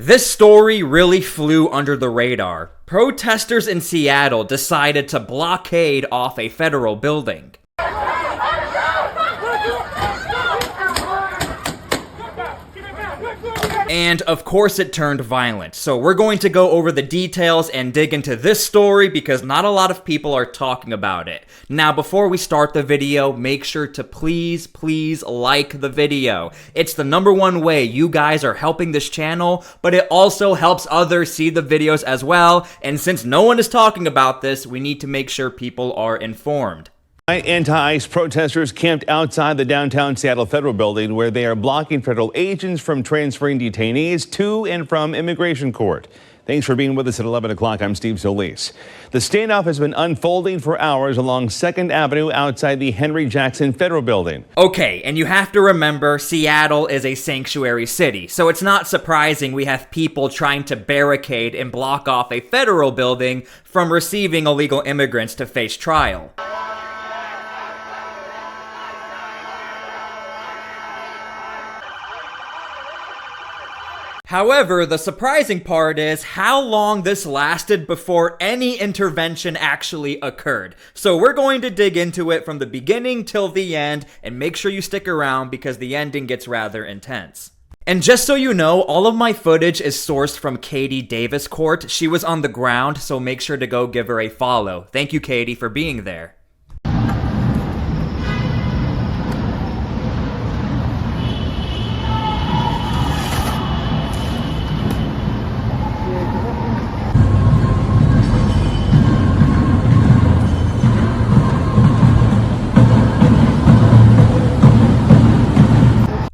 This story really flew under the radar. Protesters in Seattle decided to blockade off a federal building. And of course it turned violent. So we're going to go over the details and dig into this story because not a lot of people are talking about it. Now before we start the video, make sure to please like the video. It's the #1 way you guys are helping this channel, but it also helps others see the videos as well. And since no one is talking about this, we need to make sure people are informed. Anti-ICE protesters camped outside the downtown Seattle Federal Building where they are blocking federal agents from transferring detainees to and from immigration court. Thanks for being with us at 11 o'clock. I'm Steve Solis. The standoff has been unfolding for hours along 2nd Avenue outside the Henry Jackson Federal Building. Okay, and you have to remember Seattle is a sanctuary city, so it's not surprising we have people trying to barricade and block off a federal building from receiving illegal immigrants to face trial. However, the surprising part is how long this lasted before any intervention actually occurred. So we're going to dig into it from the beginning till the end, and make sure you stick around because the ending gets rather intense. And just so you know, all of my footage is sourced from Katie Davis Court. She was on the ground, so make sure to go give her a follow. Thank you, Katie, for being there.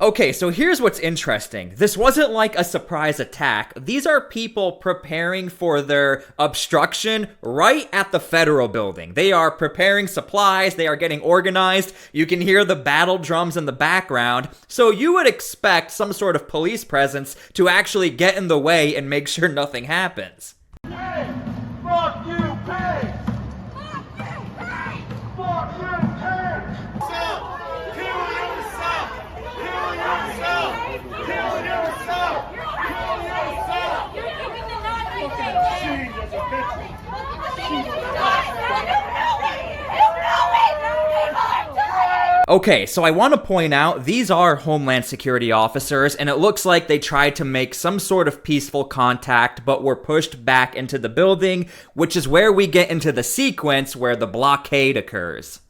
Okay, so here's what's interesting. This wasn't like a surprise attack. These are people preparing for their obstruction right at the federal building. They are preparing supplies, they are getting organized. You can hear the battle drums in the background. So you would expect some sort of police presence to actually get in the way and make sure nothing happens. Hey, fuck you, pigs! Fuck you, pigs! Okay, so I want to point out, these are Homeland Security officers, and it looks like they tried to make some sort of peaceful contact, but were pushed back into the building, which is where we get into the sequence where the blockade occurs.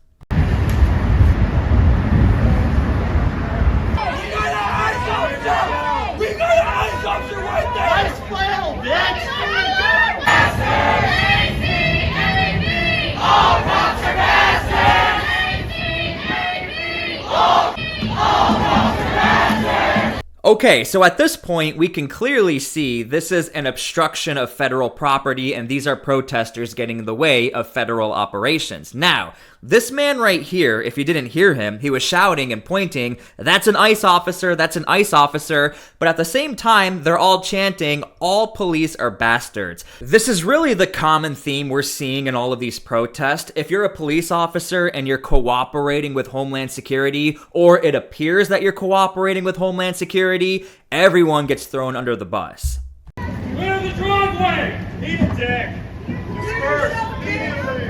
Okay, so at this point, we can clearly see this is an obstruction of federal property, and these are protesters getting in the way of federal operations. Now, this man right here, if you didn't hear him, he was shouting and pointing, "That's an ICE officer, that's an ICE officer," but at the same time, they're all chanting, "All police are bastards." This is really the common theme we're seeing in all of these protests. If you're a police officer and you're cooperating with Homeland Security, or it appears that you're cooperating with Homeland Security, everyone gets thrown under the bus. Clear the driveway! Eat a dick! Disperse immediately!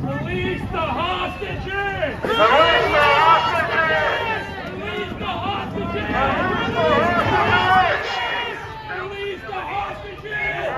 Release the hostages! Release the hostages! Release the hostages! Release the hostages!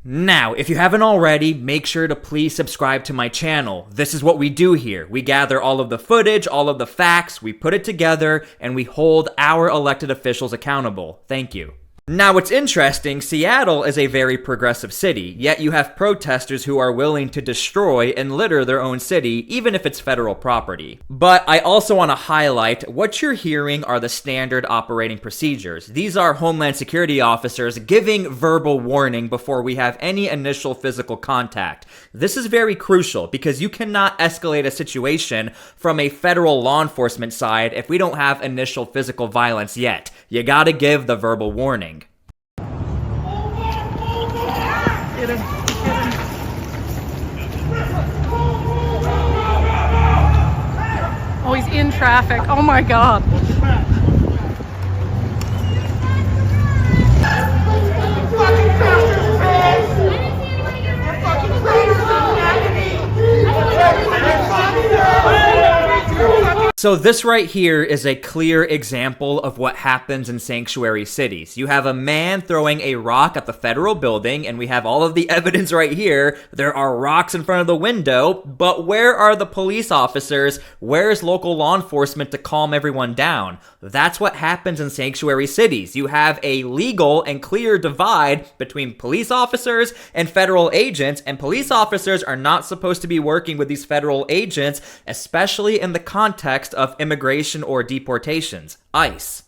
Now, if you haven't already, make sure to please subscribe to my channel. This is what we do here. We gather all of the footage, all of the facts, we put it together, and we hold our elected officials accountable. Thank you. Now, what's interesting, Seattle is a very progressive city, yet you have protesters who are willing to destroy and litter their own city, even if it's federal property. But I also want to highlight what you're hearing are the standard operating procedures. These are Homeland Security officers giving verbal warning before we have any initial physical contact. This is very crucial because you cannot escalate a situation from a federal law enforcement side if we don't have initial physical violence yet. You gotta give the verbal warning. Get him. Oh, he's in traffic. Oh my God. So this right here is a clear example of what happens in sanctuary cities. You have a man throwing a rock at the federal building, and we have all of the evidence right here. There are rocks in front of the window, but where are the police officers? Where's local law enforcement to calm everyone down? That's what happens in sanctuary cities. You have a legal and clear divide between police officers and federal agents, and police officers are not supposed to be working with these federal agents, especially in the context of immigration or deportations. ICE.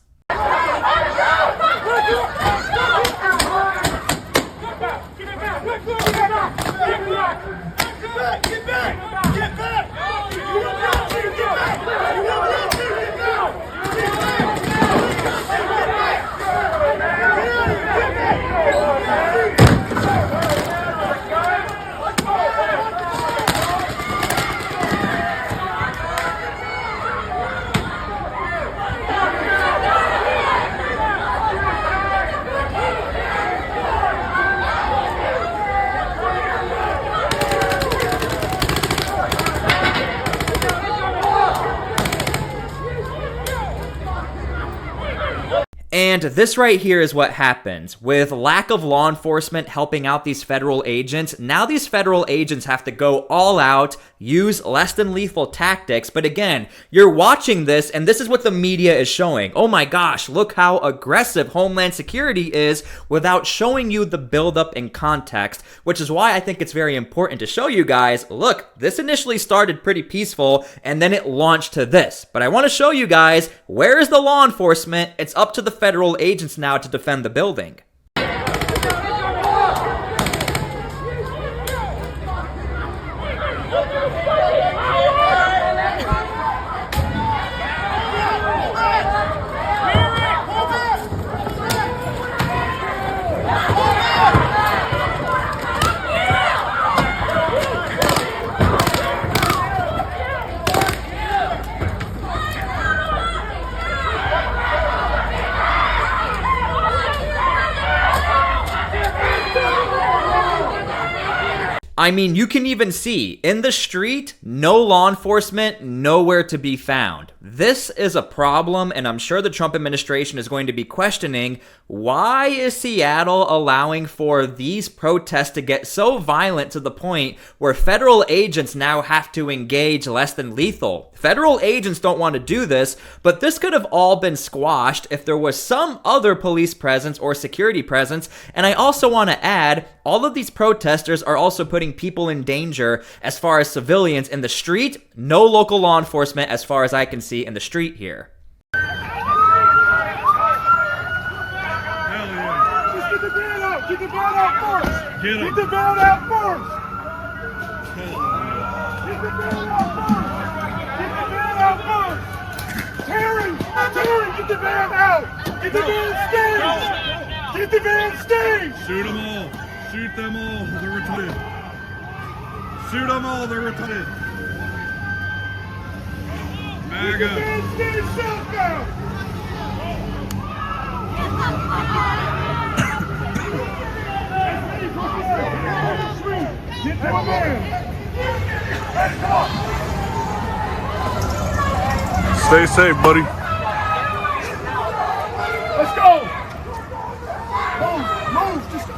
And this right here is what happens. With lack of law enforcement helping out these federal agents, now these federal agents have to go all out, use less than lethal tactics. But again, you're watching this and this is what the media is showing. Oh my gosh, look how aggressive Homeland Security is without showing you the buildup and context, which is why I think it's very important to show you guys, look, this initially started pretty peaceful and then it launched to this. But I want to show you guys, where is the law enforcement? It's up to the federal agents now to defend the building. I mean, you can even see, in the street, no law enforcement, nowhere to be found. This is a problem, and I'm sure the Trump administration is going to be questioning, why is Seattle allowing for these protests to get so violent to the point where federal agents now have to engage less than lethal? Federal agents don't want to do this, but this could have all been squashed if there was some other police presence or security presence. And I also want to add, all of these protesters are also putting people in danger as far as civilians in the street. No local law enforcement as far as I can see in the street here. Hell yeah. Just get the van out. Get the van out first. Get the van out first. Get the van out first. Get the van out first. Terry, get the van out. Get the van staged. Get the van staged. Shoot them all. Shoot them all. They're retarded. Shoot them all. They're retarded. Get the van staged southbound. Get the van. Stay safe, buddy. Let's go. Move, just go.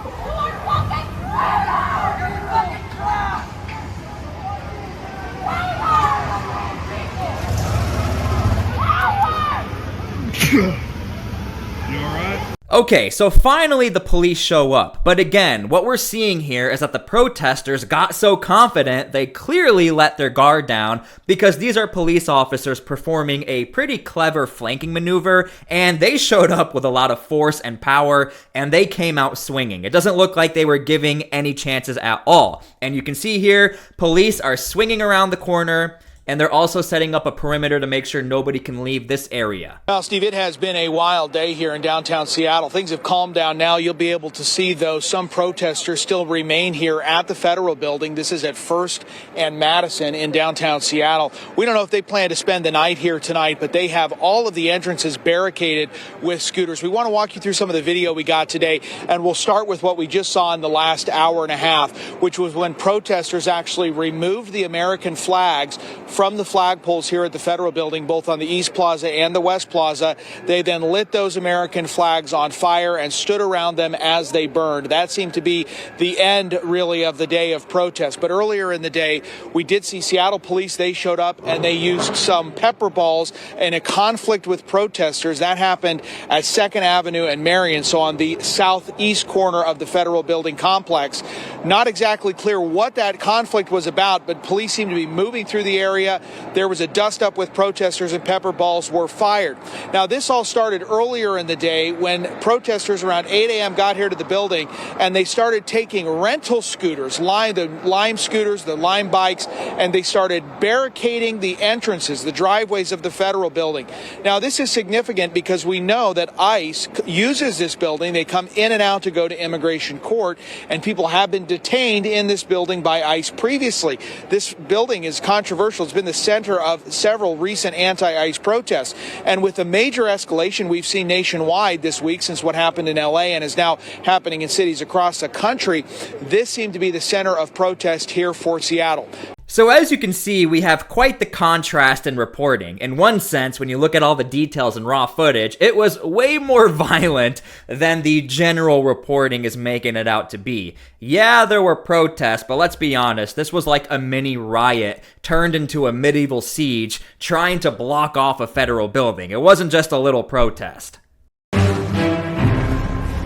You alright? Okay, so finally the police show up. But again, what we're seeing here is that the protesters got so confident they clearly let their guard down, because these are police officers performing a pretty clever flanking maneuver, and they showed up with a lot of force and power, and they came out swinging. It doesn't look like they were giving any chances at all. And you can see here, police are swinging around the corner, and they're also setting up a perimeter to make sure nobody can leave this area. Well, Steve, it has been a wild day here in downtown Seattle. Things have calmed down now. You'll be able to see, though, some protesters still remain here at the Federal Building. This is at First and Madison in downtown Seattle. We don't know if they plan to spend the night here tonight, but they have all of the entrances barricaded with scooters. We want to walk you through some of the video we got today, and we'll start with what we just saw in the last hour and a half, which was when protesters actually removed the American flags from the flagpoles here at the Federal Building, both on the East Plaza and the West Plaza. They then lit those American flags on fire and stood around them as they burned. That seemed to be the end, really, of the day of protest. But earlier in the day, we did see Seattle police. They showed up and they used some pepper balls in a conflict with protesters. That happened at 2nd Avenue and Marion, so on the southeast corner of the Federal Building complex. Not exactly clear what that conflict was about, but police seemed to be moving through the area. There was a dust-up with protesters and pepper balls were fired. Now, this all started earlier in the day when protesters around 8 a.m. got here to the building and they started taking rental scooters, the Lime scooters, the Lime bikes, and they started barricading the entrances, the driveways of the Federal Building. Now, this is significant because we know that ICE uses this building. They come in and out to go to immigration court, and people have been detained in this building by ICE previously. This building is controversial. It's been the center of several recent anti-ICE protests. And with the major escalation we've seen nationwide this week since what happened in LA and is now happening in cities across the country, this seemed to be the center of protest here for Seattle. So as you can see, we have quite the contrast in reporting. In one sense, when you look at all the details and raw footage, it was way more violent than the general reporting is making it out to be. Yeah, there were protests, but let's be honest, this was like a mini riot turned into a medieval siege trying to block off a federal building. It wasn't just a little protest.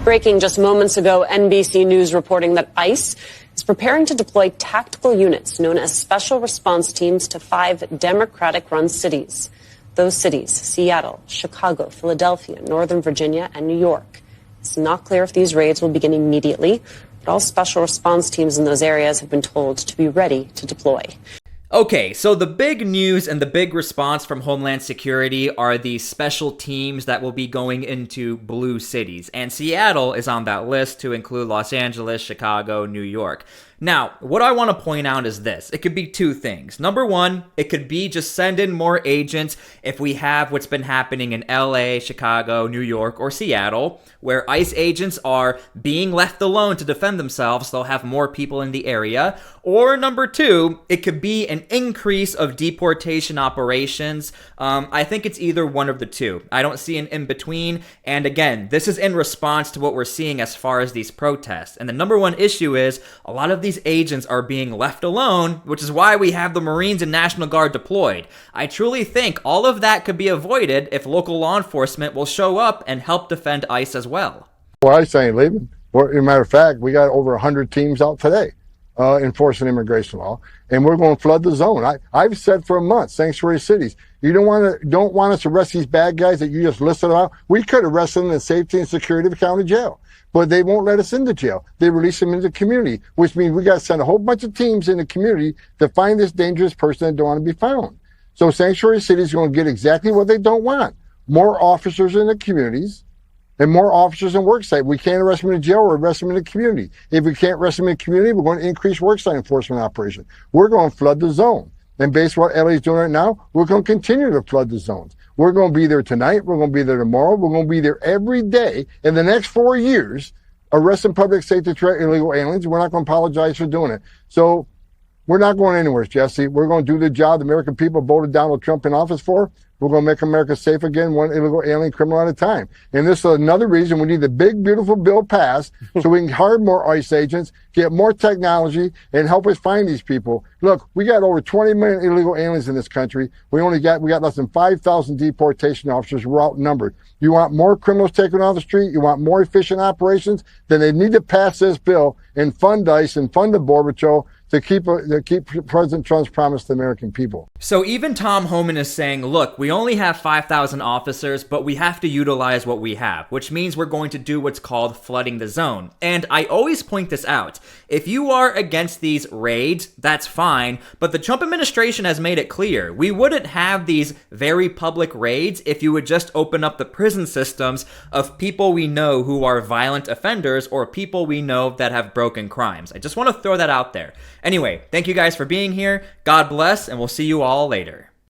Breaking just moments ago, NBC News reporting that ICE is preparing to deploy tactical units known as Special Response Teams to 5 Democratic-run cities. Those cities, Seattle, Chicago, Philadelphia, Northern Virginia, and New York. It's not clear if these raids will begin immediately, but all special response teams in those areas have been told to be ready to deploy. Okay, so the big news and the big response from Homeland Security are the special teams that will be going into blue cities, and Seattle is on that list to include Los Angeles, Chicago, New York. Now, what I want to point out is this. It could be two things. Number one, it could be just send in more agents if we have what's been happening in LA, Chicago, New York, or Seattle, where ICE agents are being left alone to defend themselves. They'll have more people in the area. Or number two, it could be an increase of deportation operations. I think it's either one of the two. I don't see an in-between. And again, this is in response to what we're seeing as far as these protests. And the number one issue is a lot of these agents are being left alone, which is why we have the Marines and National Guard deployed. I truly think all of that could be avoided if local law enforcement will show up and help defend ICE as well. Well, ICE ain't leaving. Well, as a matter of fact, we got over 100 teams out today enforcing immigration law, and we're going to flood the zone. I've said for a month, sanctuary cities, you don't want us to arrest these bad guys that you just listed out. We could arrest them in safety and security of the county jail. But they won't let us into jail. They release them into the community, which means we got to send a whole bunch of teams in the community to find this dangerous person that don't want to be found. So sanctuary cities are going to get exactly what they don't want. More officers in the communities and more officers in worksite. We can't arrest them in jail or arrest them in the community. If we can't arrest them in the community, we're going to increase worksite enforcement operation. We're going to flood the zone. And based on what LA is doing right now, we're going to continue to flood the zones. We're going to be there tonight. We're going to be there tomorrow. We're going to be there every day in the next 4 years, arresting public safety threat illegal aliens. We're not going to apologize for doing it. So we're not going anywhere, Jesse. We're going to do the job the American people voted Donald Trump in office for. We're going to make America safe again, one illegal alien criminal at a time. And this is another reason we need the big, beautiful bill passed so we can hire more ICE agents, get more technology, and help us find these people. Look, we got over 20 million illegal aliens in this country. We got less than 5,000 deportation officers. We're outnumbered. You want more criminals taken off the street? You want more efficient operations? Then they need to pass this bill and fund ICE and fund the Border Patrol to keep President Trump's promise to the American people. So even Tom Homan is saying, look, we only have 5,000 officers, but we have to utilize what we have, which means we're going to do what's called flooding the zone. And I always point this out. If you are against these raids, that's fine, but the Trump administration has made it clear we wouldn't have these very public raids if you would just open up the prison systems of people we know who are violent offenders or people we know that have broken crimes. I just want to throw that out there. Anyway, thank you guys for being here. God bless, and we'll see you all later.